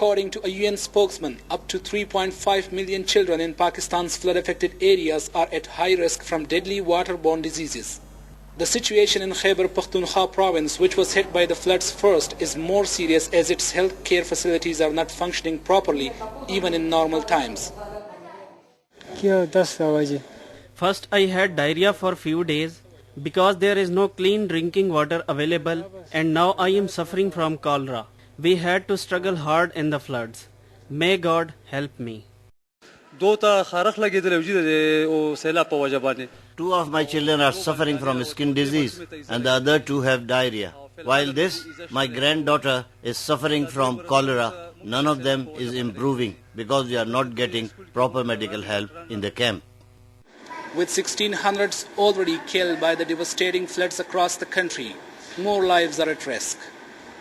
According to a UN spokesman, up to 3.5 million children in Pakistan's flood-affected areas are at high risk from deadly waterborne diseases. The situation in Khyber Pakhtunkhwa province, which was hit by the floods first, is more serious as its health care facilities are not functioning properly even in normal times. First I had diarrhea for few days because there is no clean drinking water available, and now I am suffering from cholera. We had to struggle hard in the floods. May God help me. Two of my children are suffering from skin disease and the other two have diarrhea. While this, my granddaughter is suffering from cholera. None of them is improving because we are not getting proper medical help in the camp. With 1,600s already killed by the devastating floods across the country, more lives are at risk.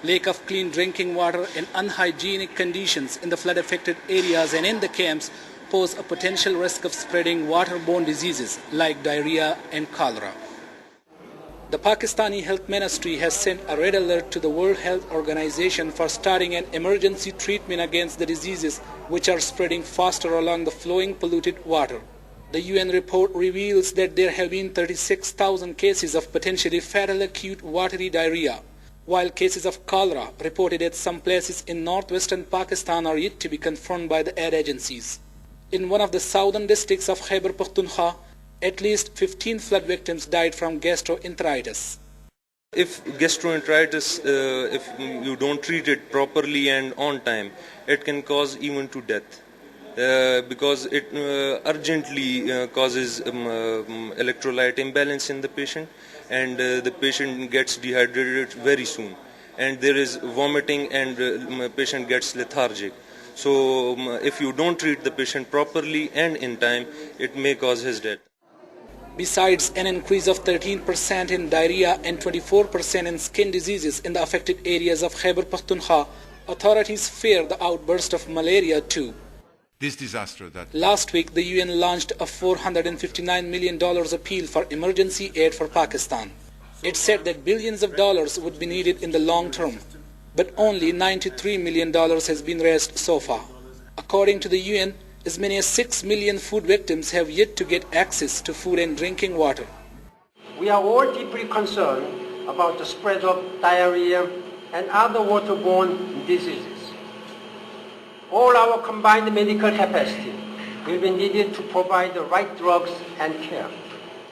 Lack of clean drinking water and unhygienic conditions in the flood-affected areas and in the camps pose a potential risk of spreading waterborne diseases like diarrhea and cholera. The Pakistani Health Ministry has sent a red alert to the World Health Organization for starting an emergency treatment against the diseases which are spreading faster along the flowing polluted water. The UN report reveals that there have been 36,000 cases of potentially fatal acute watery diarrhea, while cases of cholera reported at some places in northwestern Pakistan are yet to be confirmed by the aid agencies. In one of the southern districts of Khyber Pakhtunkhwa, at least 15 flood victims died from gastroenteritis. If gastroenteritis, if you don't treat it properly and on time, it can cause even to death. Because it urgently causes electrolyte imbalance in the patient, and the patient gets dehydrated very soon, and there is vomiting, and patient gets lethargic. So if you don't treat the patient properly and in time, it may cause his death. Besides an increase of 13% in diarrhea and 24% in skin diseases in the affected areas of Khyber Pakhtunkhwa, authorities fear the outburst of malaria too. This disaster that last week, the UN launched a $459 million appeal for emergency aid for Pakistan. It said that billions of dollars would be needed in the long term, but only $93 million has been raised so far. According to the UN, as many as 6 million food victims have yet to get access to food and drinking water. We are all deeply concerned about the spread of diarrhea and other waterborne diseases. All our combined medical capacity will be needed to provide the right drugs and care.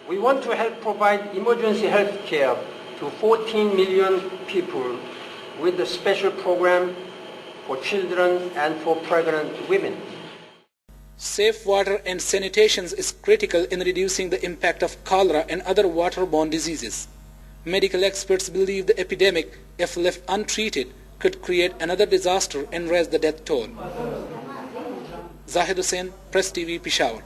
We want to help provide emergency health care to 14 million people with a special program for children and for pregnant women. Safe water and sanitation is critical in reducing the impact of cholera and other waterborne diseases. Medical experts believe the epidemic, if left untreated, could create another disaster and raise the death toll. Zahid Hussain, Press TV, Peshawar.